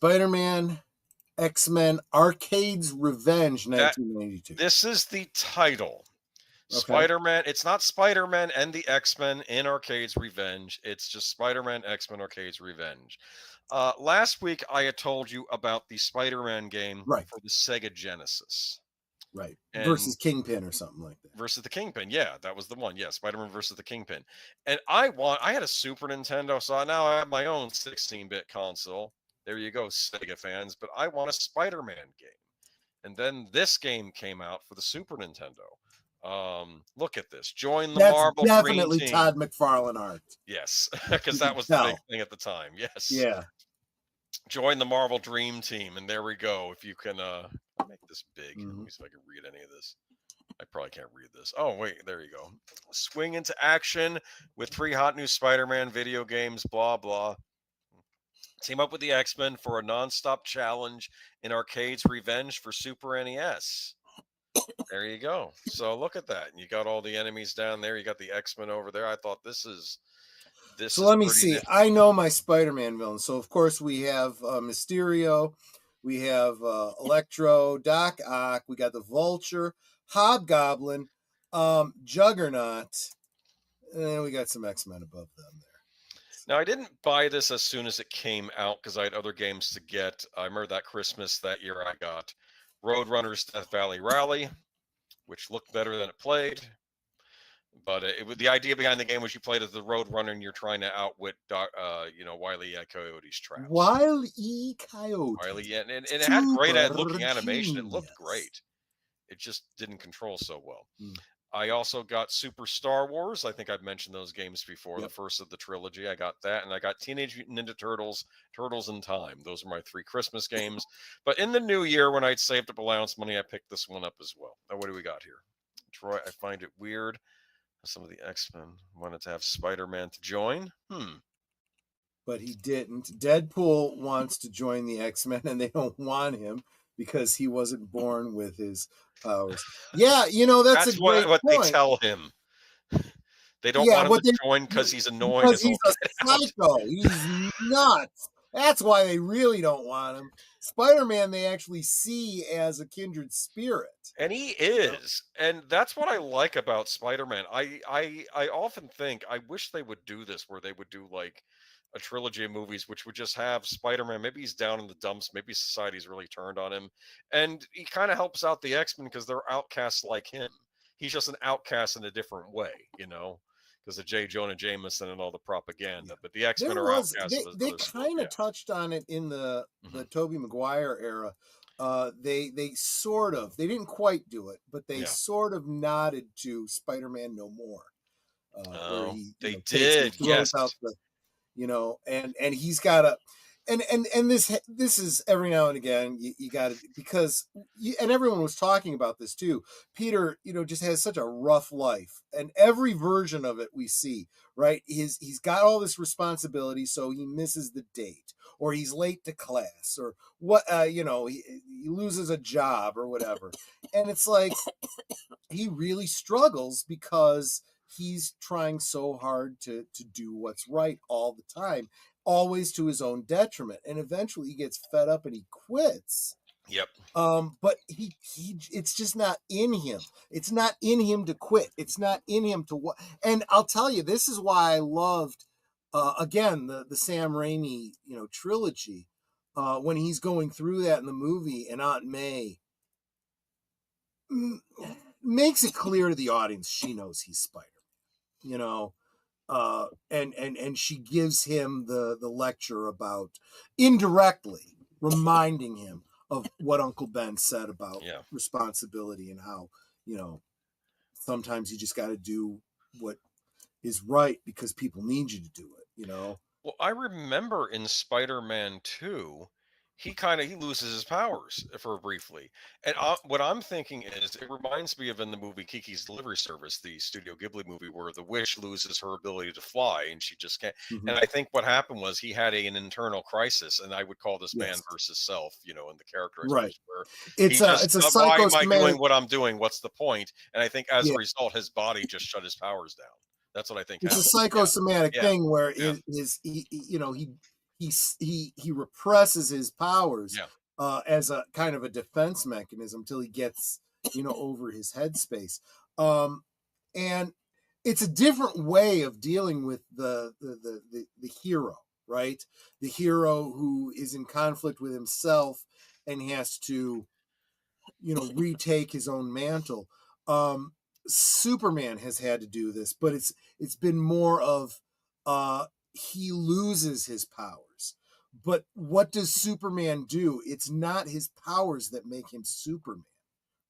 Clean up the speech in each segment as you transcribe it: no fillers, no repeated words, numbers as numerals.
Spider-Man, X-Men, Arcade's Revenge, 1992. This is the title. Okay. Spider-Man. It's not Spider-Man and the X-Men in Arcade's Revenge. It's just Spider-Man, X-Men, Arcade's Revenge. Last week, I had told you about the Spider-Man game for the Sega Genesis. Right. Versus Kingpin or something like that. Versus the Kingpin. Yeah, that was the one. Yeah, Spider-Man versus the Kingpin. And I had a Super Nintendo, so now I have my own 16-bit console. There you go, Sega fans. But I want a Spider-Man game. And then this game came out for the Super Nintendo. Look at this. Join the Marvel Dream Team. Definitely Todd McFarlane art. Yes, because that was the big thing at the time. Yes. Yeah. Join the Marvel Dream Team, and there we go. If you can make this big, let me see if I can read any of this. I probably can't read this. Oh, wait, there you go. Swing into action with 3 hot new Spider-Man video games, blah, blah. Team up with the X-Men for a non-stop challenge in Arcade's Revenge for Super NES. There you go. So look at that. You got all the enemies down there. You got the X-Men over there. I thought this is so let me see. I know my Spider-Man villains. So of course we have Mysterio, we have Electro, Doc Ock, we got the Vulture, Hobgoblin, Juggernaut, and we got some X-Men above them there. Now I didn't buy this as soon as it came out because I had other games to get. I remember that Christmas that year I got Roadrunner's Death Valley Rally, which looked better than it played. But the idea behind the game was you played as the Roadrunner and you're trying to outwit, Wile E. Coyote's traps. Wile E. Coyote. And it had great looking animation. It looked great. It just didn't control so well. I also got Super Star Wars. I think I've mentioned those games before. The first of the trilogy. I got that. And I got Teenage Mutant Ninja Turtles, Turtles in Time. Those are my 3 Christmas games. But in the new year, when I'd saved up allowance money, I picked this one up as well. Now, what do we got here? Troy, I find it weird. Some of the X-Men wanted to have Spider-Man to join. But he didn't. Deadpool wants to join the X-Men, and they don't want him because he wasn't born with his powers. Yeah, that's a great what point. They tell him. They don't want him to join because he's annoying. Because he's a psycho. He's nuts. That's why they really don't want him. Spider-Man, they actually see as a kindred spirit. And he is. And that's what I like about Spider-Man. I often think, I wish they would do this, where they would do like a trilogy of movies, which would just have Spider-Man. Maybe he's down in the dumps. Maybe society's really turned on him. And he kind of helps out the X-Men because they're outcasts like him. He's just an outcast in a different way, because of J. Jonah Jameson and all the propaganda. But the X-Men are outcasts. They kind of touched on it in the Tobey Maguire era. They didn't quite do it, but they sort of nodded to Spider-Man No More. They did. Yes. Out and he's got a, and this is every now and again you got to, because and everyone was talking about this too. Peter, just has such a rough life, and every version of it we see, right? He's got all this responsibility, so he misses the date, or he's late to class, or what, he loses a job or whatever. And it's like, he really struggles because he's trying so hard to do what's right all the time, always to his own detriment. And eventually he gets fed up and he quits. Yep. But he it's just not in him. It's not in him to quit. It's not in him to and I'll tell you, this is why I loved again the Sam Raimi, trilogy. When he's going through that in the movie, and Aunt May makes it clear to the audience she knows he's Spider-Man, and she gives him the lecture about, indirectly reminding him of what Uncle Ben said about responsibility, and how, sometimes you just got to do what is right because people need you to do it, Well, I remember in Spider-Man 2, he loses his powers for briefly. And what I'm thinking is, it reminds me of in the movie Kiki's Delivery Service, the Studio Ghibli movie, where the witch loses her ability to fly and she just can't. And I think what happened was he had an internal crisis, and I would call this man versus self, in the character. Right. Where it's a why am I doing what I'm doing? What's the point? And I think as a result, his body just shut his powers down. That's what I think. It's a psychosomatic thing where he he represses his powers Yeah. as a kind of a defense mechanism till he gets, over his headspace. And it's a different way of dealing with the hero, right? The hero who is in conflict with himself and he has to, retake his own mantle. Superman has had to do this, but it's been more of he loses his powers. But what does Superman do? It's not his powers that make him Superman,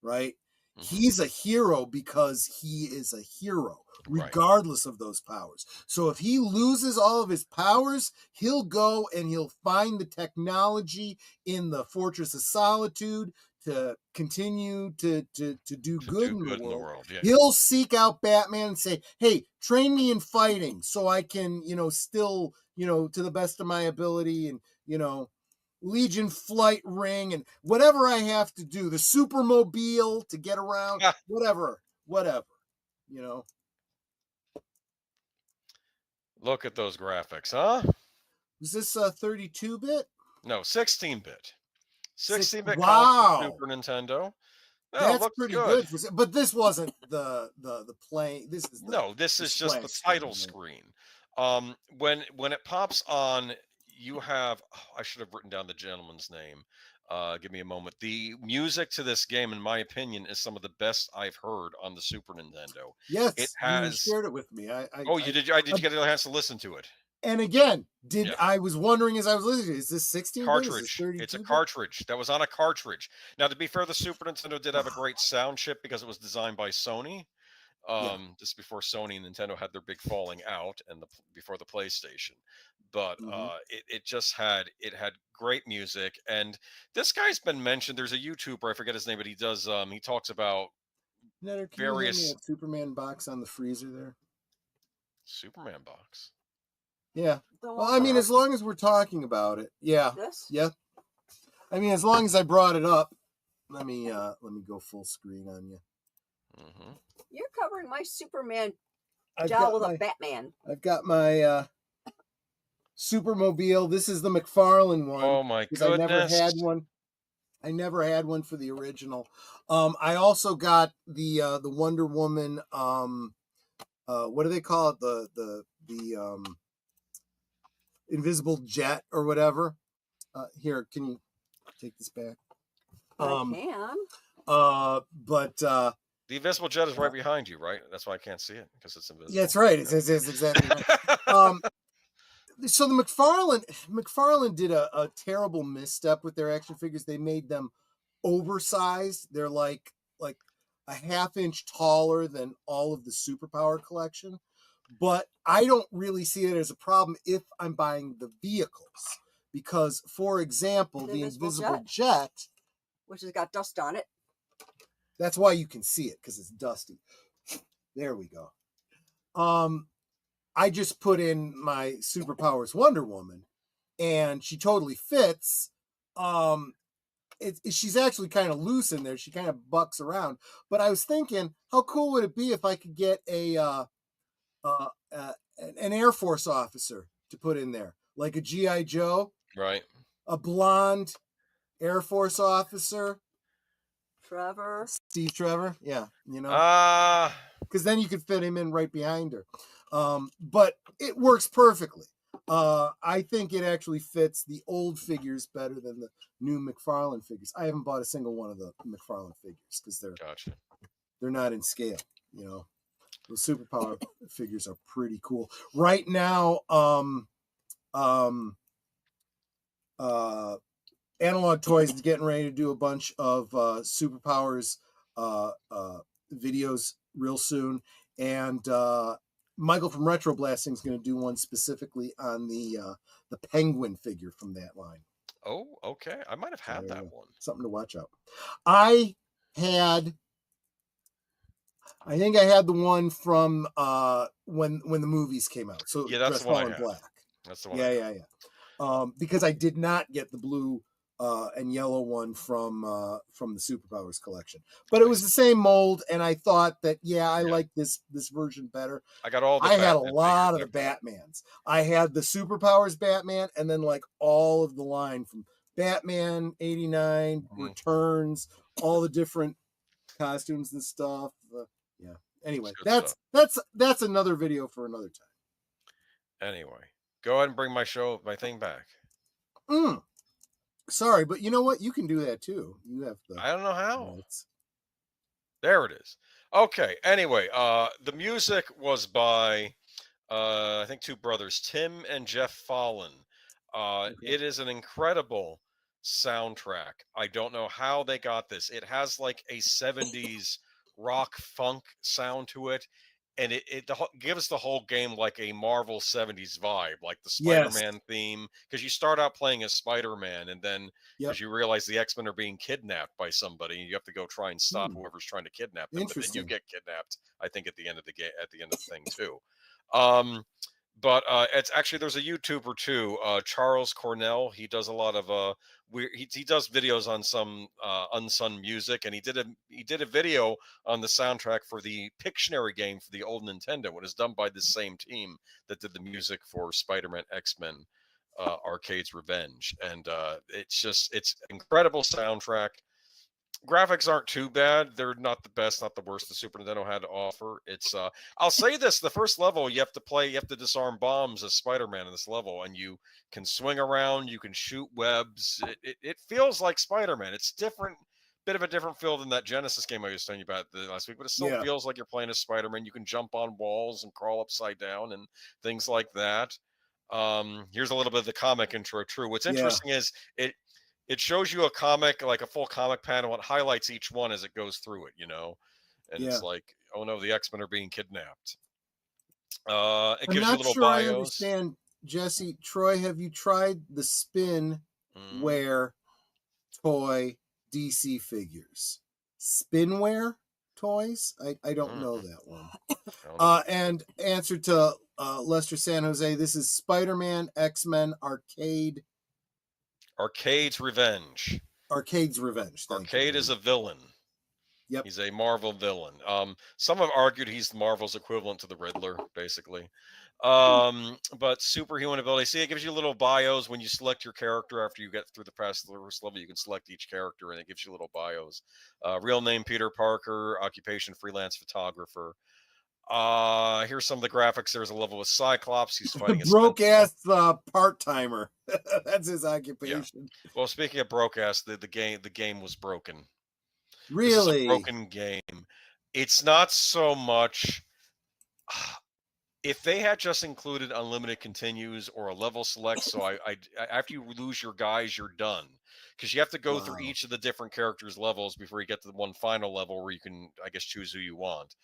right? Mm-hmm. He's a hero because he is a hero, regardless of those powers. So if he loses all of his powers, he'll go and he'll find the technology in the Fortress of Solitude to continue to do good in the world. Yeah. He'll seek out Batman and say, hey, train me in fighting so I can, still, to the best of my ability and, Legion flight ring and whatever I have to do, the supermobile to get around, whatever. Look at those graphics, huh? Was this 32-bit? No, 16-bit. 16-bit Wow. Super Nintendo. No, that's looks pretty good. But this wasn't the playing. This is this is just the title screen. When it pops on, you have. I should have written down the gentleman's name. Give me a moment. The music to this game, in my opinion, is some of the best I've heard on the Super Nintendo. Yes, it has. You shared it with me. Did you get a chance to listen to it? And again, I was wondering as I was listening, is this 16 cartridge? It's a cartridge that was on a cartridge. Now, to be fair, the Super Nintendo did have a great sound chip because it was designed by Sony. Just before Sony and Nintendo had their big falling out, and before the PlayStation, but it had great music. And this guy's been mentioned. There's a YouTuber, I forget his name, but he does he talks about various Superman box on the freezer there. Superman box. Yeah. Well, I mean, as long as we're talking about it, This? yeah. I mean, as long as I brought it up, let me go full screen on you. Mm-hmm. You're covering my Superman job with a Batman. I've got my Supermobile. This is the McFarlane one. Oh my goodness! I never had one. I never had one for the original. I also got the Wonder Woman. What do they call it? The invisible jet or whatever. Here, can you take this back? I can. But the invisible jet is right behind you, right? That's why I can't see it, because it's invisible. Yeah, that's right. It's exactly right. So the McFarlane did a terrible misstep with their action figures. They made them oversized. They're like a half-inch taller than all of the Superpower collection. But I don't really see it as a problem if I'm buying the vehicles. Because, for example, the invisible jet, which has got dust on it. That's why you can see it, because it's dusty. There we go. I just put in my Superpowers Wonder Woman, and she totally fits. She's actually kind of loose in there. She kind of bucks around. But I was thinking, how cool would it be if I could get an Air Force officer to put in there, like a G.I. Joe, right? A blonde Air Force officer. Steve Trevor, yeah, because then you could fit him in right behind her. But it works perfectly. I think it actually fits the old figures better than the new McFarlane figures. I haven't bought a single one of the McFarlane figures because they're not in scale. The Superpower figures are pretty cool right now. Analog Toys is getting ready to do a bunch of Superpowers videos real soon, and Michael from Retro Blasting is going to do one specifically on the Penguin figure from that line. Oh, okay. I might have had that one. Something to watch out. I think I had the one from when the movies came out. So yeah, that's the one I had. Black. That's the one. Yeah. Because I did not get the blue and yellow one from the Superpowers collection. But it was the same mold, and I thought that I like this version better. I got all the I had a Batman lot of the figures. Batmans. I had the Superpowers Batman, and then like all of the line from Batman 89, Returns, all the different costumes and stuff. Yeah. Anyway, That's that's another video for another time. Anyway, go ahead and bring my thing back. Sorry, but you know what? You can do that too. You have the. I don't know how. There it is. Okay. Anyway, the music was by I think two brothers, Tim and Jeff Fallon. It is an incredible soundtrack. I don't know how they got this. It has like a 70s rock funk sound to it. And it gives the whole game like a Marvel 70s vibe, like the Spider-Man theme. Because you start out playing as Spider-Man, and then because you realize the X-Men are being kidnapped by somebody, and you have to go try and stop whoever's trying to kidnap them. But then you get kidnapped, I think, at the end of the game, at the end of the thing too. But it's actually, there's a YouTuber too, Charles Cornell. He does a lot of he does videos on some unsung music, and he did a video on the soundtrack for the Pictionary game for the old Nintendo. It was done by the same team that did the music for Spider-Man X-Men Arcade's Revenge, and it's incredible soundtrack. Graphics aren't too bad. They're not the best, not the worst the Super Nintendo had to offer. It's I'll say this, the first level you have to disarm bombs as Spider-Man in this level, and you can swing around, you can shoot webs. It feels like Spider-Man. It's different, bit of a different feel than that Genesis game I was telling you about last week, but it still feels like you're playing as Spider-Man. You can jump on walls and crawl upside down and things like that. Here's a little bit of the comic intro. True. What's interesting is it shows you a comic, like a full comic panel. It highlights each one as it goes through it, and it's like, oh no, the X-Men are being kidnapped. It gives you little bios. I understand, Jesse. Troy, have you tried the Spinware toy DC figures? Spinware toys? I don't know that one. And answer to Lester San Jose, this is Spider-Man X-Men Arcade's Revenge. Arcade's Revenge. Arcade is a villain. Yep. He's a Marvel villain. Some have argued he's Marvel's equivalent to the Riddler, basically. But superhuman ability. See, it gives you little bios when you select your character after you get through the first level. You can select each character, and it gives you little bios. Real name, Peter Parker. Occupation, freelance photographer. Here's some of the graphics. There's a level with Cyclops. He's fighting a broke ass part-timer. That's his occupation. Yeah. Well, speaking of broke ass, the game was broken. Really? This is a broken game. It's not so much. If they had just included unlimited continues or a level select, so I after you lose your guys, you're done, because you have to go through each of the different characters' levels before you get to the one final level where you can, I guess, choose who you want.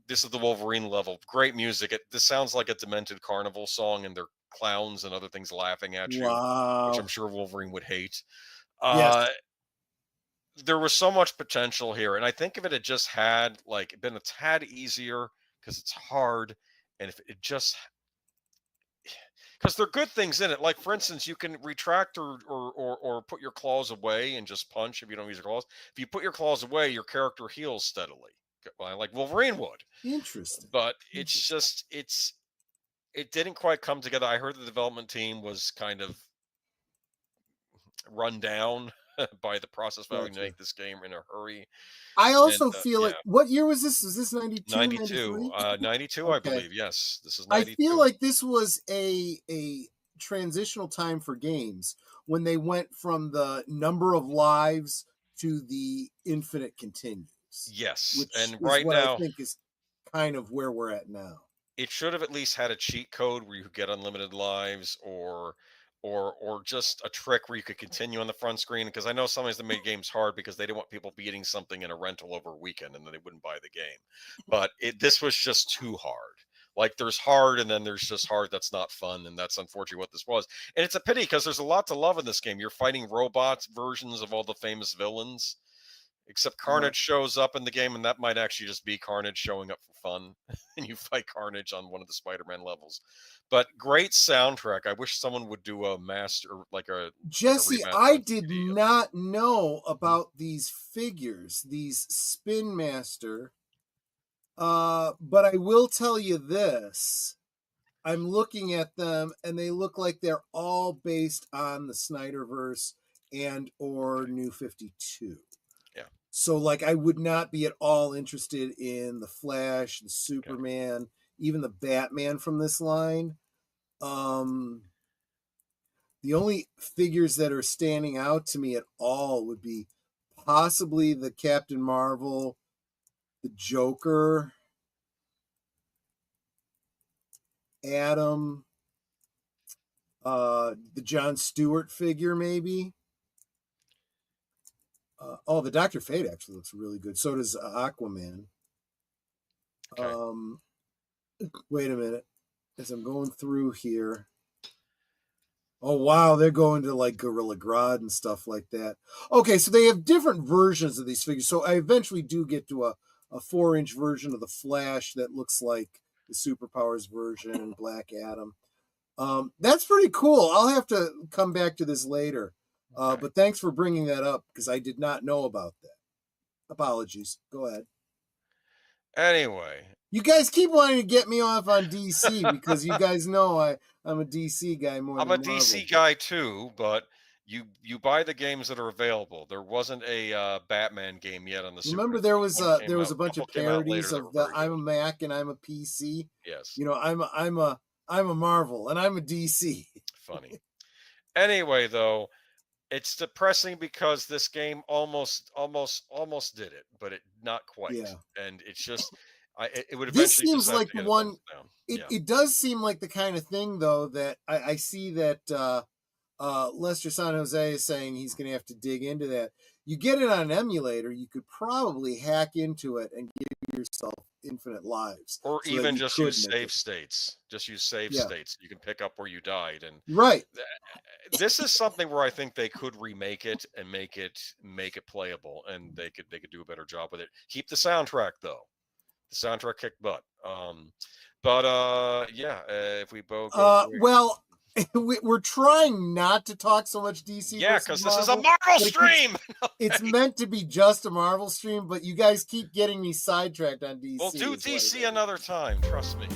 This is the Wolverine level. Great music. This sounds like a Demented Carnival song, and they're clowns and other things laughing at you, which I'm sure Wolverine would hate. There was so much potential here, and I think if it had just had been a tad easier, because it's hard, and if it just, because there are good things in it, like for instance, you can retract or put your claws away and just punch if you don't use your claws. If you put your claws away, your character heals steadily, like Wolverine would. Interesting. But it's just it didn't quite come together. I heard the development team was kind of run down by the process of having to make this game in a hurry. I also feel like, what year was this? Was this 92? 92. 92, I believe. Yes, this is 92. I feel like this was a transitional time for games when they went from the number of lives to the infinite continues. Yes, which and is right what now I think is kind of where we're at now. It should have at least had a cheat code where you could get unlimited lives, or just a trick where you could continue on the front screen, because I know sometimes they made games hard because they didn't want people beating something in a rental over a weekend and then they wouldn't buy the game. But this was just too hard. Like, there's hard and then there's just hard that's not fun, and that's unfortunately what this was. And it's a pity because there's a lot to love in this game. You're fighting robots versions of all the famous villains, Except Carnage shows up in the game, and that might actually just be Carnage showing up for fun, and you fight Carnage on one of the Spider-Man levels. But great soundtrack. I wish someone would do a master, like a Jesse. like a I did not know about these figures, these Spin Master. But I will tell you this. I'm looking at them, and they look like they're all based on the Snyderverse and or New 52. Yeah. So, like, I would not be at all interested in the Flash, the Superman, even the Batman from this line. The only figures that are standing out to me at all would be possibly the Captain Marvel, the Joker, Adam, the John Stewart figure, maybe. The Dr. Fate actually looks really good. So does Aquaman. Okay. Wait a minute. As I'm going through here. Oh, wow. They're going to like Gorilla Grodd and stuff like that. Okay, so they have different versions of these figures. So I eventually do get to a 4-inch version of the Flash that looks like the Superpowers version and Black Adam. That's pretty cool. I'll have to come back to this later. But thanks for bringing that up because I did not know about that. Apologies. Go ahead. Anyway. You guys keep wanting to get me off on DC because you guys know I'm a DC guy more than Marvel. I'm a DC guy too, but you buy the games that are available. There wasn't a Batman game yet on the Remember, Super there was Nintendo. a bunch of parodies of the I'm a Mac and I'm a PC. Yes. You know, I'm a Marvel and I'm a DC. Funny. Anyway, though, it's depressing because this game almost did it, but it not quite. Yeah. And it's just it would eventually. This seems like the one. It does seem like the kind of thing, though, that I see that Lester San Jose is saying he's going to have to dig into that. You get it on an emulator, you could probably hack into it and give yourself infinite lives, or so even just use save states. Just use save states. You can pick up where you died, and right. This is something where I think they could remake it and make it playable, and they could do a better job with it. Keep the soundtrack though. The soundtrack kicked butt. If we both go well, we're trying not to talk so much DC. Yeah, because this is a Marvel stream. It's meant to be just a Marvel stream, but you guys keep getting me sidetracked on DC. We'll do DC another time. Trust me.